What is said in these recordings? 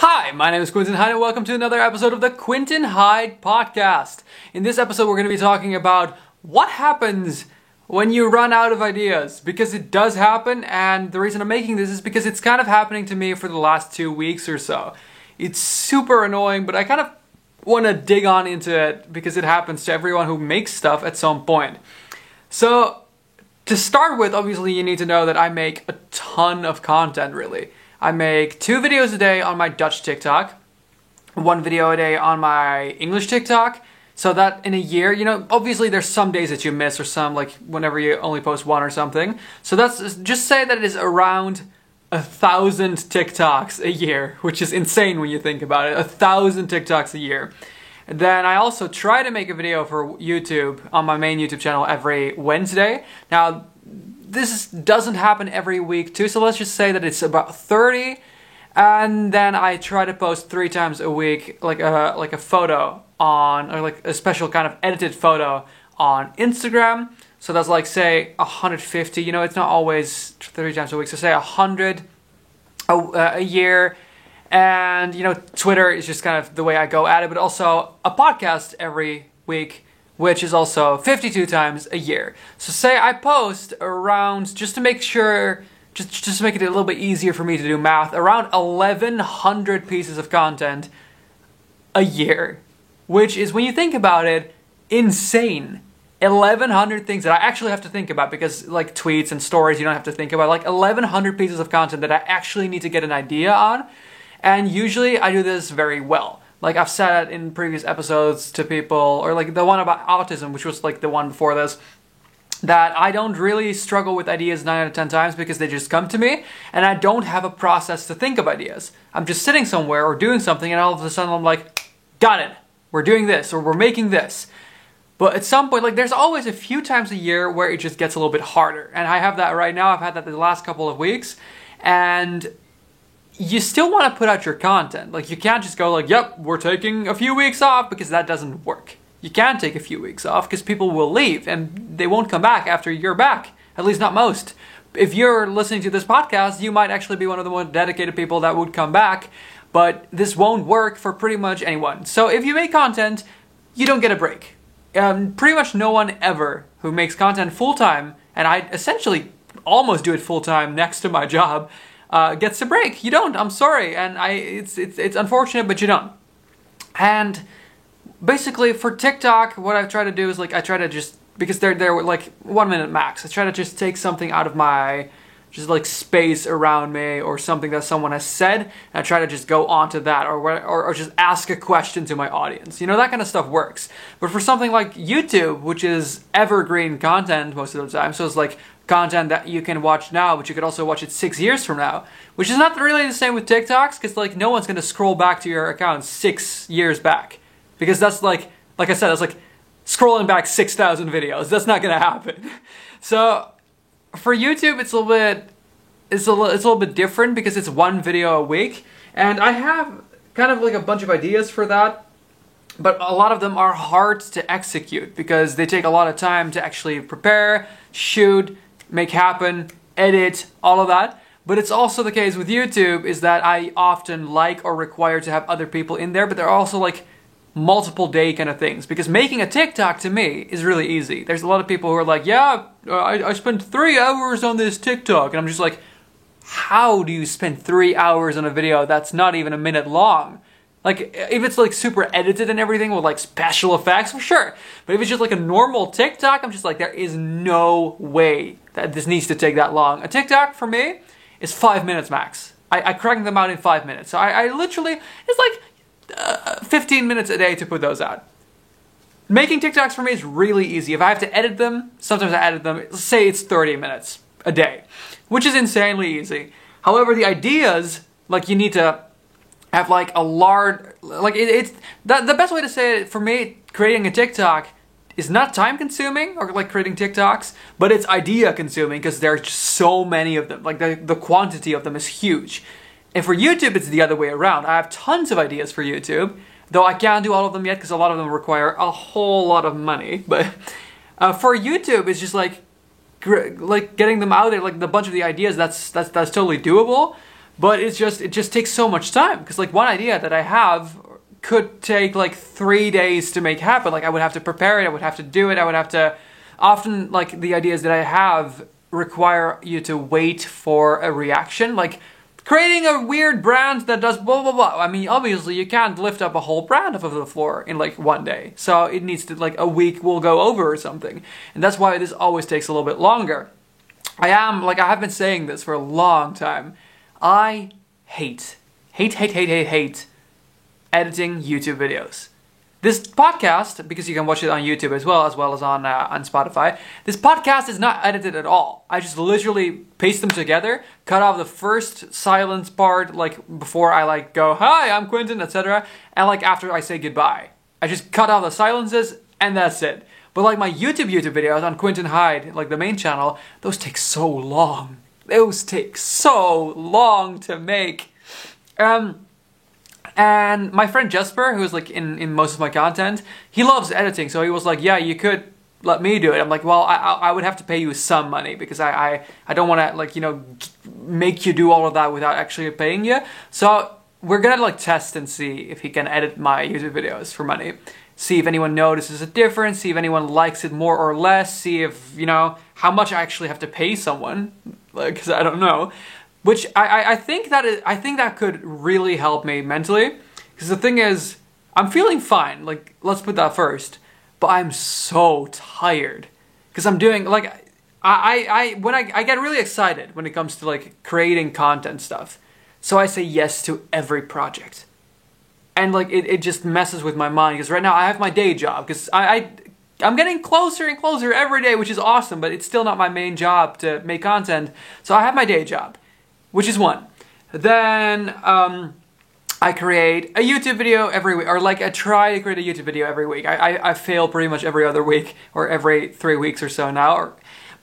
Hi, my name is Quinton Hyde and welcome to another episode of the Quinton Hyde Podcast. In this episode we're going to be talking about what happens when you run out of ideas, because it does happen, and the reason I'm making this is because it's kind of happening to me for the last 2 weeks or so. It's super annoying, but I kind of want to dig on into it because it happens to everyone who makes stuff at some point. So, to start with, obviously you need to know that I make a ton of content, really. I make 2 videos a day on my Dutch TikTok, 1 video a day on my English TikTok, so that in a year, obviously there's some days that you miss or some, like, whenever you only post 1 or something. So that's, just say that it is around 1,000 TikToks a year, which is insane when you think about it, 1,000 TikToks a year. And then I also try to make a video for YouTube on my main YouTube channel every Wednesday. Now, this doesn't happen every week too, so let's just say that it's about 30, and then I try to post 3 times a week, like a photo on, or like a special kind of edited photo on Instagram. So that's like, say, 150, it's not always 30 times a week, so say 100 a year. And, Twitter is just kind of the way I go at it, but also a podcast every week, which is also 52 times a year. So say I post around, just to make sure, just to make it a little bit easier for me to do math, around 1,100 pieces of content a year, which is, when you think about it, insane. 1,100 things that I actually have to think about, because like tweets and stories you don't have to think about, like 1,100 pieces of content that I actually need to get an idea on. And usually I do this very well. Like I've said in previous episodes to people, or like the one about autism, which was like the one before this, that I don't really struggle with ideas 9 out of 10 times because they just come to me, and I don't have a process to think of ideas. I'm just sitting somewhere or doing something, and all of a sudden I'm like, got it, we're doing this, or we're making this. But at some point, like, there's always a few times a year where it just gets a little bit harder. And I have that right now. I've had that the last couple of weeks. And you still want to put out your content. Like, you can't just go like, yep, we're taking a few weeks off, because that doesn't work. You can take a few weeks off because people will leave and they won't come back after you're back. At least not most. If you're listening to this podcast, you might actually be one of the more dedicated people that would come back. But this won't work for pretty much anyone. So if you make content, you don't get a break. Pretty much no one ever who makes content full-time, and I essentially almost do it full-time next to my job, gets a break. You don't. I'm sorry, and it's unfortunate, but you don't. And basically for TikTok, what I try to do is, like, I try to just, because they're like 1 minute max, I try to just take something out of my just like space around me, or something that someone has said, and I try to just go onto that, or just ask a question to my audience. That kind of stuff works. But for something like YouTube, which is evergreen content most of the time, so it's like content that you can watch now, but you could also watch it 6 years from now, which is not really the same with TikToks, because like no one's gonna scroll back to your account 6 years back, because that's like I said, that's like scrolling back 6,000 videos. That's not gonna happen. So for YouTube, it's a little bit different, because it's 1 video a week, and I have kind of like a bunch of ideas for that, but a lot of them are hard to execute because they take a lot of time to actually prepare, shoot, make happen, edit, all of that. But it's also the case with YouTube is that I often like or require to have other people in there, but they're also like multiple day kind of things, because making a TikTok to me is really easy. There's a lot of people who are like, yeah, I spent 3 hours on this TikTok, and I'm just like, how do you spend 3 hours on a video that's not even a minute long? Like, if it's like super edited and everything with like special effects, for sure. But if it's just like a normal TikTok, I'm just like, there is no way that this needs to take that long. A TikTok for me is 5 minutes max. I crank them out in 5 minutes. So I literally, it's like 15 minutes a day to put those out. Making TikToks for me is really easy. If I have to edit them, sometimes I edit them, let's say it's 30 minutes a day, which is insanely easy. However, the ideas, like, you need to have like a large, like, the best way to say it for me, creating a TikTok is not time consuming, or like creating TikToks, but it's idea consuming, because there's just so many of them. Like the quantity of them is huge. And for YouTube, it's the other way around. I have tons of ideas for YouTube, though I can't do all of them yet because a lot of them require a whole lot of money. But for YouTube, it's just like getting them out there, like the bunch of the ideas, that's totally doable. But it just takes so much time, because like one idea that I have could take like 3 days to make happen. Like I would have to prepare it, I would have to do it, I would have to, often like the ideas that I have require you to wait for a reaction. Like creating a weird brand that does blah blah blah. I mean, obviously you can't lift up a whole brand off of the floor in like one day. So it needs to, like, a week will go over or something. And that's why this always takes a little bit longer. I have been saying this for a long time. I hate editing YouTube videos. This podcast, because you can watch it on YouTube as well as on Spotify, this podcast is not edited at all. I just literally paste them together, cut off the first silence part, like before I like go, hi, I'm Quentin, etc. And like after I say goodbye. I just cut off the silences and that's it. But like my YouTube videos on Quentin Hyde, like the main channel, those take so long. Those take so long to make. And my friend Jesper, who's like in most of my content, he loves editing, so he was like, yeah, you could let me do it. I'm like, well, I would have to pay you some money, because I don't want to, like, you know, make you do all of that without actually paying you. So we're gonna like test and see if he can edit my YouTube videos for money. See if anyone notices a difference, see if anyone likes it more or less, see if, you know, how much I actually have to pay someone, like, because I don't know. Which I think that could really help me mentally, because the thing is, I'm feeling fine, like, let's put that first, but I'm so tired, because I'm doing, like, I get really excited when it comes to like creating content stuff, so I say yes to every project, and like it just messes with my mind, because right now I have my day job, because I'm getting closer and closer every day, which is awesome, but it's still not my main job to make content, so I have my day job, which is one. Then I create a YouTube video every week, or like I try to create a YouTube video every week. I fail pretty much every other week, or every 3 weeks or so now,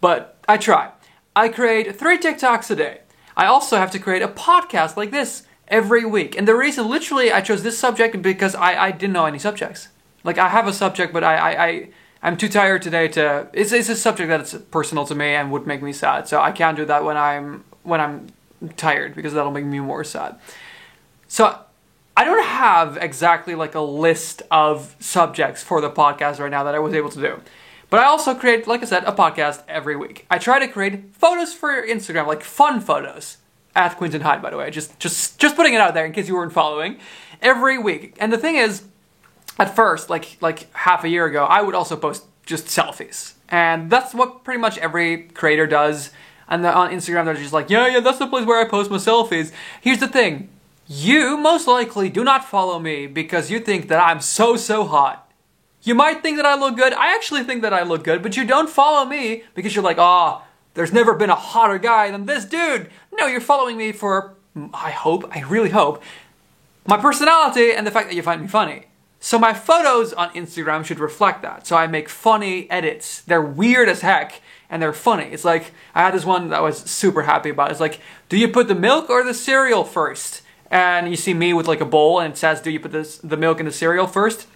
but I try. I create 3 TikToks a day. I also have to create a podcast like this every week. And the reason literally I chose this subject because I didn't know any subjects. Like I have a subject, but I'm too tired today to, it's a subject that's personal to me and would make me sad. So I can't do that when I'm tired, because that'll make me more sad. So I don't have exactly like a list of subjects for the podcast right now that I was able to do. But I also create, like I said, a podcast every week. I try to create photos for Instagram, like fun photos. At Quentin Hyde, by the way. Just putting it out there in case you weren't following. Every week. And the thing is, at first, like half a year ago, I would also post just selfies. And that's what pretty much every creator does. And on Instagram, they're just like, yeah, that's the place where I post my selfies. Here's the thing. You most likely do not follow me because you think that I'm so hot. You might think that I look good. I actually think that I look good, but you don't follow me because you're like, oh, there's never been a hotter guy than this dude. No, you're following me for, I really hope, my personality and the fact that you find me funny. So my photos on Instagram should reflect that. So I make funny edits. They're weird as heck. And they're funny. It's like, I had this one that I was super happy about. It's like, do you put the milk or the cereal first? And you see me with like a bowl and it says, do you put the milk in the cereal first?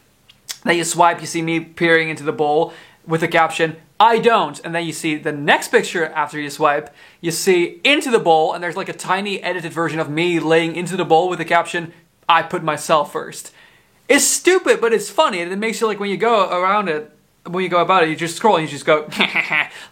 Then you swipe, you see me peering into the bowl with the caption, I don't. And then you see the next picture after you swipe, you see into the bowl and there's like a tiny edited version of me laying into the bowl with the caption, I put myself first. It's stupid, but it's funny. And it makes you like, when you go around it, when you go about it, you just scroll and you just go,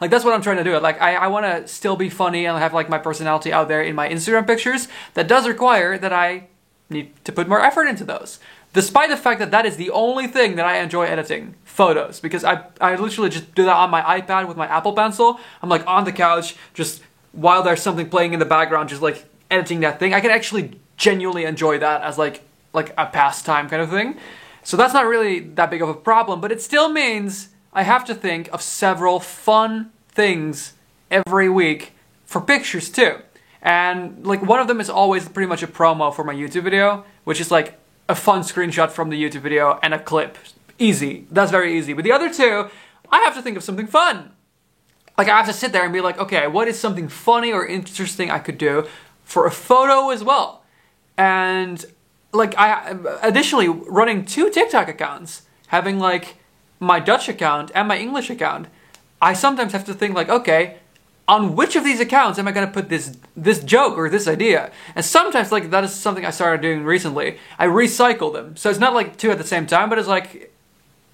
like that's what I'm trying to do. Like I want to still be funny and have like my personality out there in my Instagram pictures. That does require that I need to put more effort into those. Despite the fact that that is the only thing that I enjoy editing, photos. Because I literally just do that on my iPad with my Apple Pencil. I'm like on the couch, just while there's something playing in the background, just like editing that thing. I can actually genuinely enjoy that as like a pastime kind of thing. So that's not really that big of a problem, but it still means I have to think of several fun things every week for pictures too. And like one of them is always pretty much a promo for my YouTube video, which is like a fun screenshot from the YouTube video and a clip. Easy. That's very easy. But the other two, I have to think of something fun. Like I have to sit there and be like, okay, what is something funny or interesting I could do for a photo as well? And like I additionally running 2 TikTok accounts, having like my Dutch account and my English account, I sometimes have to think like, okay, on which of these accounts am I going to put this joke or this idea? And sometimes, like, that is something I started doing recently. I recycle them. So it's not like two at the same time, but it's like,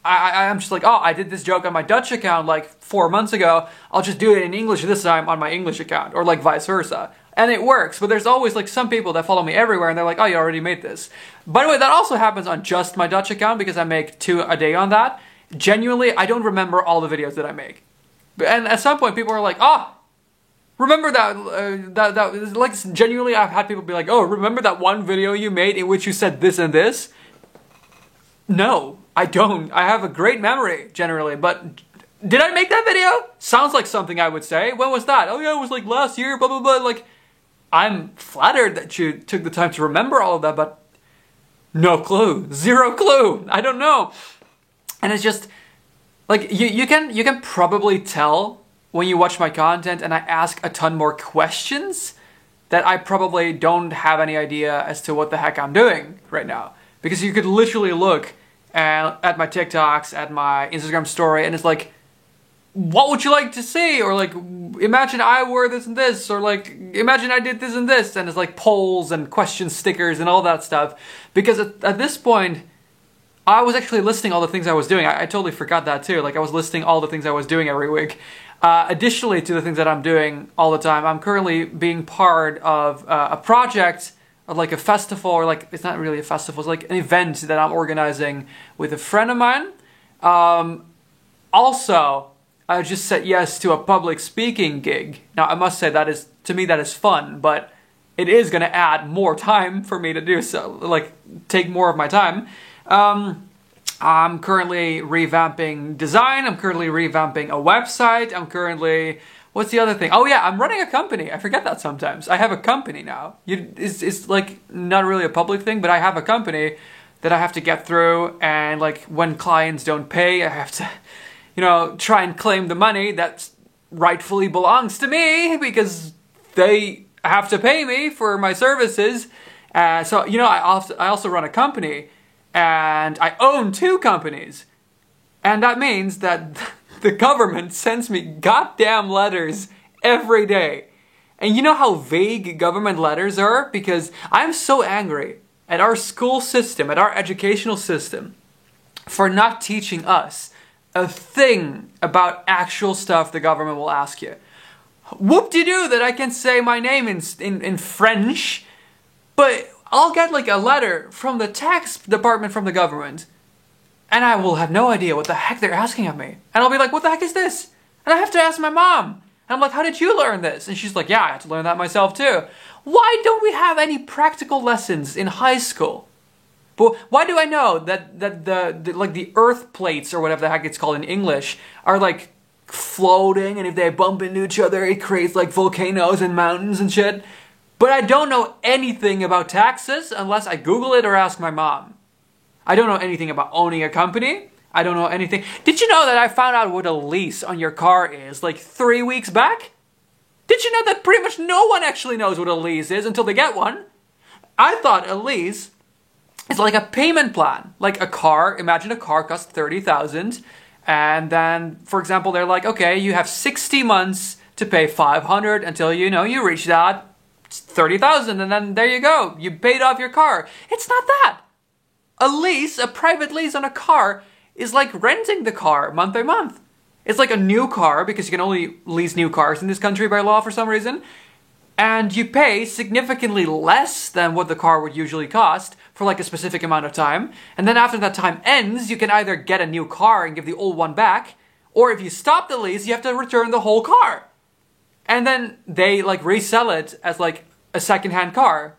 I'm just like, oh, I did this joke on my Dutch account like 4 months ago. I'll just do it in English this time on my English account, or like vice versa. And it works, but there's always like some people that follow me everywhere and they're like, oh, you already made this. By the way, that also happens on just my Dutch account because I make 2 a day on that. Genuinely, I don't remember all the videos that I make. And at some point, people are like, oh, remember that, like, genuinely, I've had people be like, oh, remember that one video you made in which you said this and this? No, I don't. I have a great memory, generally, but did I make that video? Sounds like something I would say. When was that? Oh yeah, it was like last year, blah, blah, blah. Like, I'm flattered that you took the time to remember all of that, but no clue. Zero clue. I don't know. And it's just, like, you can probably tell when you watch my content and I ask a ton more questions that I probably don't have any idea as to what the heck I'm doing right now. Because you could literally look at my TikToks, at my Instagram story, and it's like, what would you like to see? Or like, imagine I wore this and this, or like, imagine I did this and this, and it's like polls and question stickers and all that stuff. Because at this point, I was actually listing all the things I was doing. I totally forgot that too. Like, I was listing all the things I was doing every week. Additionally to the things that I'm doing all the time, I'm currently being part of a project of like a festival, or like, it's not really a festival, it's like an event that I'm organizing with a friend of mine. Also, I just said yes to a public speaking gig. Now, I must say to me that is fun, but it is going to add more time for me to do so, like, take more of my time. I'm currently revamping design. I'm currently revamping a website. I'm currently, what's the other thing? Oh yeah, I'm running a company. I forget that sometimes. I have a company now. It's like not really a public thing, but I have a company that I have to get through, and like when clients don't pay, I have to, try and claim the money that rightfully belongs to me because they have to pay me for my services. So I also run a company. And I own 2 companies. And that means that the government sends me goddamn letters every day. And you know how vague government letters are? Because I'm so angry at our school system, at our educational system, for not teaching us a thing about actual stuff the government will ask you. Whoop-de-doo that I can say my name in French, but I'll get like a letter from the tax department from the government, and I will have no idea what the heck they're asking of me. And I'll be like, what the heck is this? And I have to ask my mom. And I'm like, how did you learn this? And she's like, yeah, I had to learn that myself too. Why don't we have any practical lessons in high school? But why do I know that the earth plates, or whatever the heck it's called in English, are like floating, and if they bump into each other, it creates like volcanoes and mountains and shit? But I don't know anything about taxes unless I Google it or ask my mom. I don't know anything about owning a company. I don't know anything. Did you know that I found out what a lease on your car is like 3 weeks back? Did you know that pretty much no one actually knows what a lease is until they get one? I thought a lease is like a payment plan. Like a car, imagine a car costs $30,000. And then, for example, they're like, okay, you have 60 months to pay $500 until you reach that $30,000, and then there you go. You paid off your car. It's not that. A lease, a private lease on a car, is like renting the car month by month. It's like a new car, because you can only lease new cars in this country by law for some reason. And you pay significantly less than what the car would usually cost for like a specific amount of time. And then after that time ends, you can either get a new car and give the old one back, or if you stop the lease, you have to return the whole car. And then they like resell it as like a secondhand car.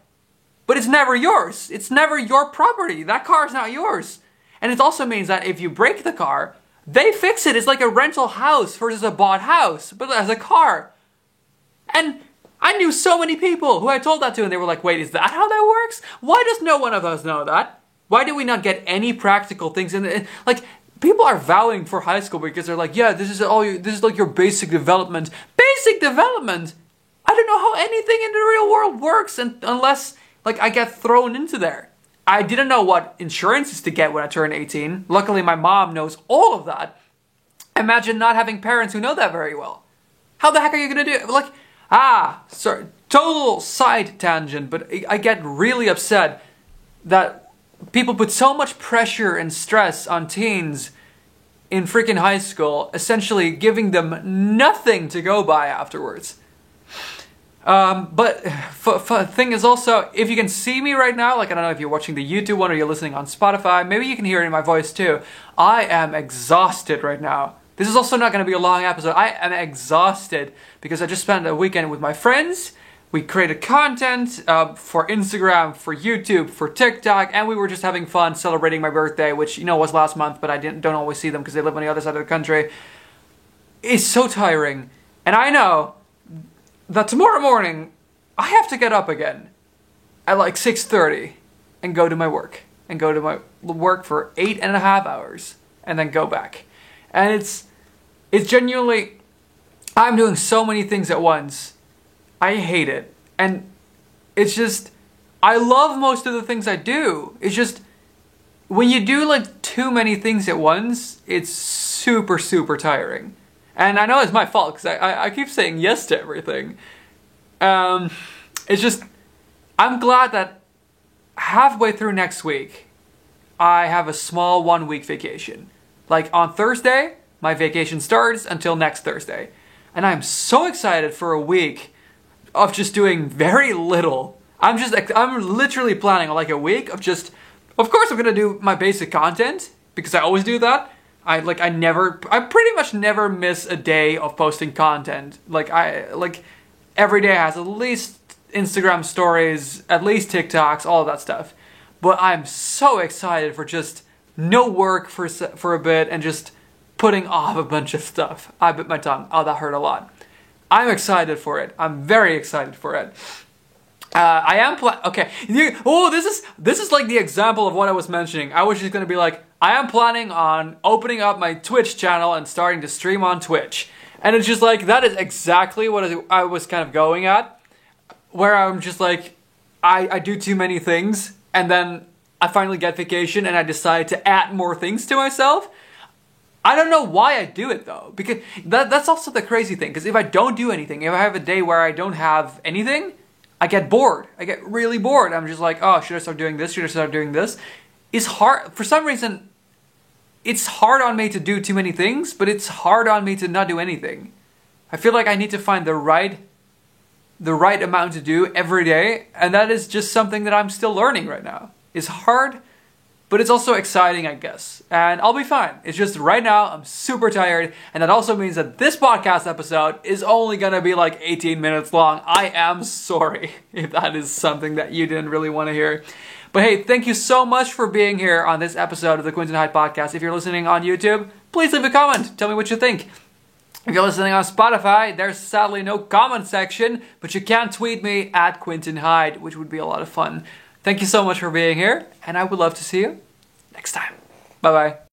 But it's never yours. It's never your property. That car is not yours. And it also means that if you break the car, they fix it. It's like a rental house versus a bought house, but as a car. And I knew so many people who I told that to, and they were like, wait, is that how that works? Why does no one of us know that? Why do we not get any practical things in it? Like, people are vowing for high school because they're like, yeah, this is like your basic development. Basic development? I don't know how anything in the real world works unless like I get thrown into there. I didn't know what insurance is to get when I turned 18. Luckily, my mom knows all of that. Imagine not having parents who know that very well. How the heck are you gonna do it? Like, sorry, total side tangent, but I get really upset that people put so much pressure and stress on teens in freaking high school, essentially giving them nothing to go by afterwards. But thing is also, if you can see me right now, like I don't know if you're watching the YouTube one or you're listening on Spotify, maybe you can hear it in my voice too. I am exhausted right now. This is also not going to be a long episode. I am exhausted because I just spent a weekend with my friends. We created content for Instagram, for YouTube, for TikTok, and we were just having fun celebrating my birthday, which, you know, was last month, but I don't always see them because they live on the other side of the country. It's so tiring. And I know that tomorrow morning, I have to get up again at like 6:30 and go to my work. And go to my work for 8.5 hours and then go back. And it's genuinely, I'm doing so many things at once. I hate it. And it's just, I love most of the things I do. It's just, when you do like too many things at once, it's super, super tiring. And I know it's my fault because I keep saying yes to everything. It's just, I'm glad that halfway through next week, I have a small 1-week vacation. Like on Thursday, my vacation starts until next Thursday. And I'm so excited for a week of just doing very little. I'm literally planning on like a week of just, of course I'm gonna do my basic content because I always do that. I pretty much never miss a day of posting content. Like every day has at least Instagram stories, at least TikToks, all of that stuff. But I'm so excited for just no work for a bit and just putting off a bunch of stuff. I bit my tongue. Oh, that hurt a lot. I'm excited for it. I'm very excited for it. I am okay. This is like the example of what I was mentioning. I was just gonna be like, I am planning on opening up my Twitch channel and starting to stream on Twitch. And it's just like, that is exactly what I was kind of going at. Where I'm just like, I do too many things and then I finally get vacation and I decide to add more things to myself. I don't know why I do it though, because that's also the crazy thing, because if I don't do anything, if I have a day where I don't have anything, I get bored. I get really bored. I'm just like, oh, should I start doing this? Should I start doing this? It's hard, for some reason, it's hard on me to do too many things, but it's hard on me to not do anything. I feel like I need to find the right amount to do every day, and that is just something that I'm still learning right now. It's hard, but it's also exciting, I guess. And I'll be fine. It's just right now, I'm super tired. And that also means that this podcast episode is only gonna be like 18 minutes long. I am sorry if that is something that you didn't really want to hear. But hey, thank you so much for being here on this episode of the Quintin Hyde Podcast. If you're listening on YouTube, please leave a comment. Tell me what you think. If you're listening on Spotify, there's sadly no comment section, but you can tweet me at Quintin Hyde, which would be a lot of fun. Thank you so much for being here, and I would love to see you next time. Bye-bye.